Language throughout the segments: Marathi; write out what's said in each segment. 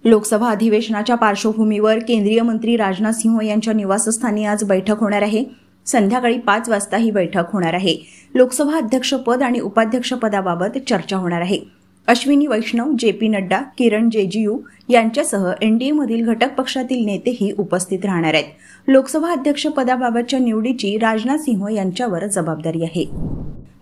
लोकसभा अधिवेशनाच्या पार्श्वभूमीवर केंद्रीय मंत्री राजनाथ सिंह यांच्या निवासस्थानी आज बैठक होणार आहे। संध्याकाळी 5 वाजता ही बैठक होणार आहे। लोकसभा अध्यक्षपद आणि उपाध्यक्षपदाबाबत चर्चा होणार आहे। अश्विनी वैष्णव, जेपी नड्डा, किरण रिजिजू यांच्यासह एनडीएमधील घटक पक्षातील नेतेही उपस्थित राहणार आहेत। लोकसभा अध्यक्षपदाबाबतच्या निवडीची राजनाथ सिंह यांच्यावर जबाबदारी आहे।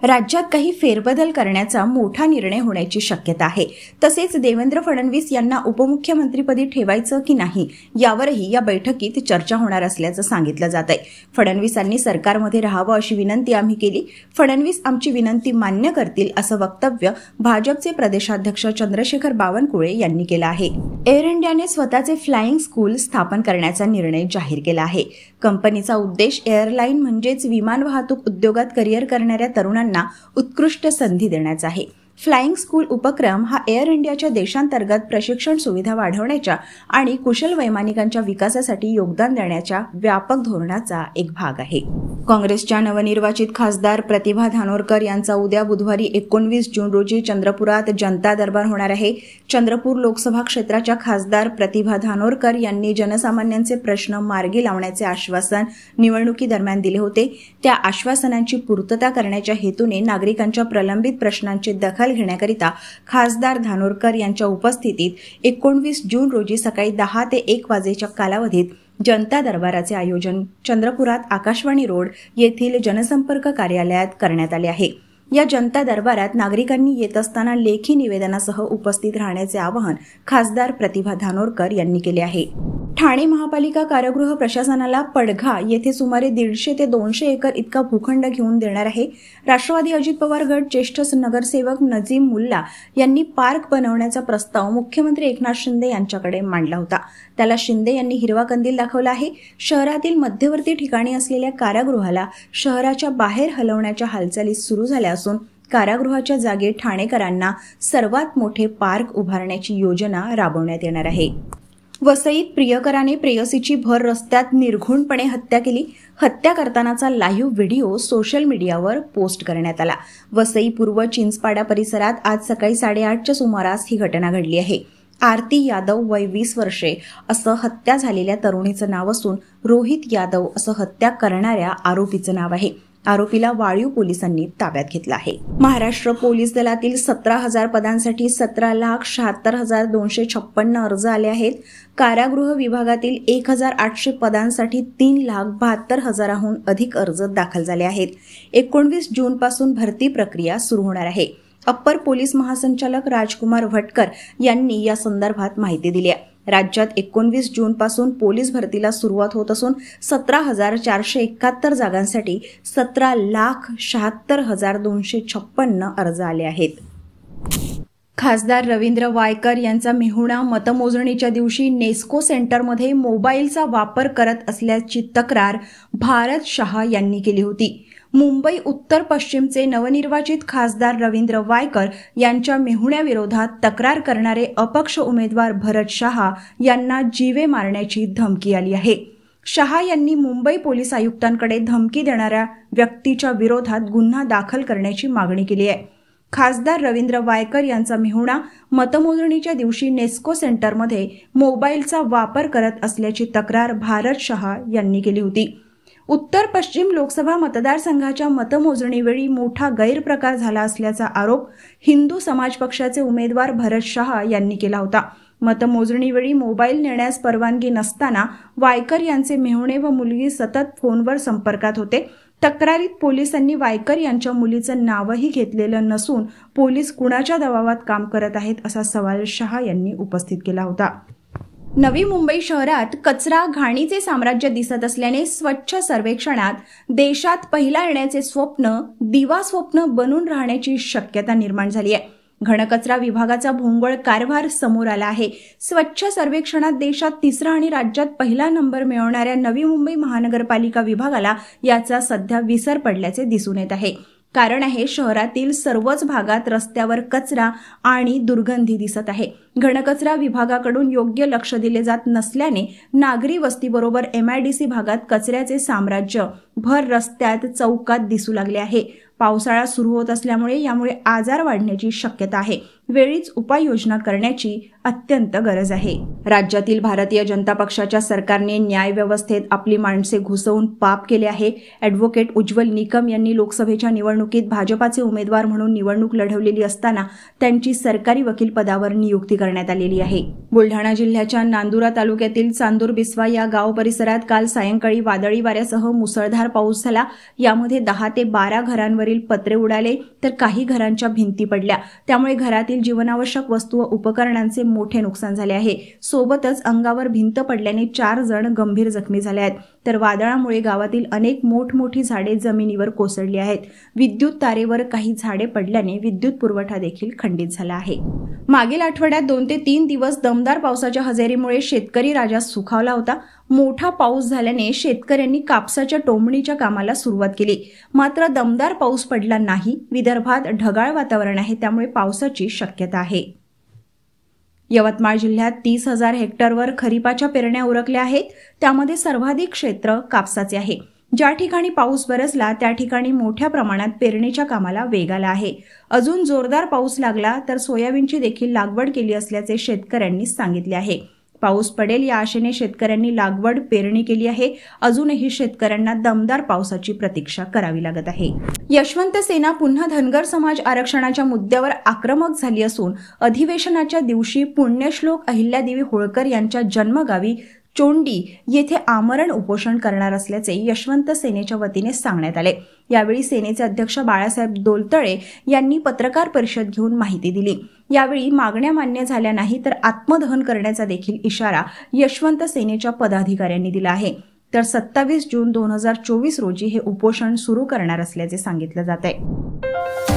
राज्यात काही फेरबदल करण्याचा मोठा निर्णय होण्याची शक्यता आहे। तसेच देवेंद्र फडणवीस यांना उपमुख्यमंत्रीपदी ठेवायचं की नाही यावरही या बैठकीत चर्चा होणार असल्याचं सांगितलं जात आहे। फडणवीसांनी सरकारमध्ये राहावं अशी विनंती आम्ही केली। फडणवीस आमची विनंती मान्य करतील असं वक्तव्य भाजपचे प्रदेशाध्यक्ष चंद्रशेखर बावनकुळे यांनी केलं आहे। एअर इंडियाने स्वतःचे फ्लाइंग स्कूल स्थापन करण्याचा निर्णय जाहीर केला आहे। कंपनीचा उद्देश एअरलाईन म्हणजेच विमान वाहतूक उद्योगात करिअर करणाऱ्या तरुणांना उत्कृष्ट संधी देण्याचा आहे। फ्लाइंग स्कूल उपक्रम हा एअर इंडियाच्या देशांतर्गत प्रशिक्षण सुविधा वाढवण्याच्या आणि कुशल वैमानिकांच्या विकासासाठी योगदान देण्याच्या व्यापक धोरणाचा एक भाग आहे। काँग्रेसच्या नवनिर्वाचित खासदार प्रतिभा धानोरकर यांचा उद्या बुधवारी 19 जून रोजी चंद्रपुरात जनता दरबार होणार आहे। चंद्रपूर लोकसभा क्षेत्राच्या खासदार प्रतिभा धानोरकर यांनी जनसामान्यांचे प्रश्न मार्गी लावण्याचे आश्वासन निवडणुकीदरम्यान दिले होते। त्या आश्वासनांची पूर्तता करण्याच्या हेतूने नागरिकांच्या प्रलंबित प्रश्नांची दखल घेण्याकरिता खासदार धानोरकर यांच्या उपस्थितीत 19 जून रोजी सकाळी 10 ते 1 वाजेच्या कालावधीत जनता दरबाराचे आयोजन चंद्रपुरात आकाशवाणी रोड येथील जनसंपर्क कार्यालयात करण्यात आले आहे। या जनता दरबारात नागरिकांनी येत असताना लेखी निवेदनासह उपस्थित राहण्याचे आवाहन खासदार प्रतिभा धानोरकर यांनी केले आहे। ठाणे महापालिका कारागृह प्रशासनाला पडघा येथे सुमारे 150 ते 200 एकर इतका भूखंड घेऊन देणार आहे। राष्ट्रवादी अजित पवार गट ज्येष्ठ नगरसेवक नजीम मुल्ला यांनी पार्क बनवण्याचा प्रस्ताव मुख्यमंत्री एकनाथ शिंदे यांच्याकडे मांडला होता। त्याला शिंदे यांनी हिरवा कंदील दाखवला आहे। शहरातील मध्यवर्ती ठिकाणी असलेल्या कारागृहाला शहराच्या बाहेर हलवण्याच्या हालचाली सुरू झाल्या असून कारागृहाच्या जागी ठाणेकरांना सर्वात मोठे पार्क उभारण्याची योजना राबवण्यात येणार आहे। वसईत प्रियकराने प्रेयसीची भर रस्त्यात निर्घृणपणे हत्या केली। हत्या करतानाचा लाईव्ह व्हिडिओ सोशल मीडियावर पोस्ट करण्यात आला। वसई पूर्व चिंचपाडा परिसरात आज सकाळी 8:30च्या सुमारास ही घटना घडली आहे। आरती यादव वय 20 वर्षे असं हत्या झालेल्या तरुणीचं नाव असून रोहित यादव असं हत्या करणाऱ्या आरोपीचं नाव आहे। आरोपीला वाळीव पोलिसांनी ताब्यात घेतलं आहे। महाराष्ट्र पोलीस दलातील 17,000 पदांसाठी 17,76,256 अर्ज आले आहेत। कारागृह विभागातील 1,800 पदांसाठी 3,72,000हून अधिक अर्ज दाखल झाले आहेत। 19 जूनपासून भरती प्रक्रिया सुरू होणार आहे। अप्पर पोलीस महासंचालक राजकुमार भटकर यांनी या संदर्भात माहिती दिली आहे। राज्यात 19 जूनपासून पोलीस भरतीला सुरुवात होत असून 17,471 जागांसाठी 17,76,256 अर्ज आले आहेत। खासदार रवींद्र वायकर यांचा मेहुणा मतमोजणीच्या दिवशी नेस्को सेंटरमध्ये मोबाईलचा वापर करत असल्याची तक्रार भारत शहा यांनी केली होती। मुंबई उत्तर पश्चिमचे नवनिर्वाचित खासदार रवींद्र वायकर यांच्या मेहुण्याविरोधात तक्रार करणारे अपक्ष उमेदवार भरत शहा यांना जीवे मारण्याची धमकी आली आहे। शहा यांनी मुंबई पोलीस आयुक्तांकडे धमकी देणाऱ्या व्यक्तीच्या विरोधात गुन्हा दाखल करण्याची मागणी केली आहे। खासदार रवींद्र वायकर यांचा मेहुणा मतमोजणीच्या दिवशी नेस्को सेंटरमध्ये मोबाईलचा वापर करत असल्याची तक्रार भारत शहा यांनी केली होती। उत्तर पश्चिम लोकसभा मतदारसंघाच्या मतमोजणीवेळी मोठा गैरप्रकार झाला असल्याचा आरोप हिंदू समाज पक्षाचे उमेदवार भरत शहा यांनी केला होता। मतमोजणीवेळी मोबाईल नेण्यास परवानगी नसताना वायकर यांचे मेहुणे व मुलगी सतत फोनवर संपर्कात होते। तक्रारीत पोलिसांनी वायकर यांच्या मुलीचं नावही घेतलेलं नसून पोलीस कुणाच्या दबावात काम करत आहेत असा सवाल शहा यांनी उपस्थित केला होता। नवी मुंबई शहरात कचरा घाणीचे साम्राज्य दिसत असल्याने स्वच्छ सर्वेक्षणात देशात पहिला येण्याचे स्वप्न दिवा स्वप्न बनून राहण्याची शक्यता निर्माण झाली आहे। घनकचरा विभागाचा भोंगळ कारभार समोर आला आहे। स्वच्छ सर्वेक्षणात देशात 3रा आणि राज्यात पहिला नंबर मिळवणाऱ्या नवी मुंबई महानगरपालिका विभागाला याचा सध्या विसर पडल्याचे दिसून येत आहे। कारण आहे शहरातील सर्वच भागात रस्त्यावर कचरा आणि दुर्गंधी दिसत आहे। घनकचरा विभागाकडून योग्य लक्ष दिले जात नसल्याने नागरी वस्तीबरोबर MIDC भागात कचऱ्याचे साम्राज्य भर रस्त्यात चौकात दिसू लागले आहे। पावसाळा सुरू होत असल्यामुळे यामुळे आजार वाढण्याची शक्यता आहे. वेळीच उपाययोजना करण्याची अत्यंत गरज आहे. राज्यातील भारतीय जनता पक्षाच्या सरकारने न्याय व्यवस्थेत आपली माणसे घुसवून पाप केले आहे. ॲडव्होकेट उज्ज्वल निकम यांनी लोकसभेच्या निवडणुकीत भाजपाचे उमेदवार म्हणून निवडणूक लढवलेली असताना त्यांची सरकारी वकील पदावर नियुक्ती करण्यात आलेली आहे. बुलढाणा जिल्ह्याच्या नांदुरा तालुक्यातील चांदूर बिस्वा या गाव परिसरात काल सायंकाळी वादळी वाऱ्यासह मुसळधार पाऊस झाला. यामध्ये 10 ते 12 घरांवरील पत्रे उडाले तर काही घरांच्या भिंती पडल्या. त्यामुळे घरातील जीवनावश्यक वस्तू व उपकरणांचे मोठे नुकसान झाले आहे. सोबतच अंगावर भिंत पडल्याने 4 जण गंभीर जखमी झाले आहेत. तर वादळामुळे गावातील अनेक मोठमोठी झाडे जमिनीवर कोसळली आहेत. विद्युत तारेवर काही झाडे पडल्याने विद्युत पुरवठा देखील खंडित झाला आहे. मागील आठवड्यात 2 ते 3 दिवस दमदार पावसाच्या हजेरीमुळे शेतकरी राजा सुखावला होता. मोठा पाऊस झाल्याने शेतकऱ्यांनी कापसाच्या टोमणीच्या कामाला सुरुवात केली. मात्र दमदार पाऊस पडला नाही. विदर्भात ढगाळ वातावरण आहे, त्यामुळे पावसाची शक्यता आहे. यवतमाळ जिल्ह्यात 30,000 हेक्टरवर खरीपाच्या पेरण्या उरकल्या आहेत. त्यामध्ये सर्वाधिक क्षेत्र कापसाचे आहे. ज्या ठिकाणी पाऊस बरसला त्या ठिकाणी मोठ्या प्रमाणात पेरणीच्या कामाला वेग आला आहे. अजून जोरदार पाऊस लागला तर सोयाबीनची देखील लागवड केली असल्याचे शेतकऱ्यांनी सांगितले आहे. पाऊस पडेल या आशेने शेतकऱ्यांनी लागवड पेरणी केली आहे. अजूनही शेतकऱ्यांना दमदार पावसाची प्रतीक्षा करावी लागत आहे. यशवंत सेना पुन्हा धनगर समाज आरक्षणाच्या मुद्द्यावर आक्रमक झाली असून अधिवेशनाच्या दिवशी पुण्यश्लोक अहिल्यादेवी होळकर यांच्या जन्मगावी चोंडी येथे आमरण उपोषण करणार असल्याचे यशवंत सेनेच्या वतीने सांगण्यात आले. यावेळी सेनेचे अध्यक्ष बाळासाहेब दोलतळे यांनी पत्रकार परिषद घेऊन माहिती दिली. यावेळी मागण्या मान्य झाल्या नाही तर आत्मदहन करण्याचा देखील इशारा यशवंत सेनेच्या पदाधिकाऱ्यांनी दिला आहे. तर 27 जून 2024 रोजी हे उपोषण सुरू करणार असल्याचे सांगितलं जात आहे.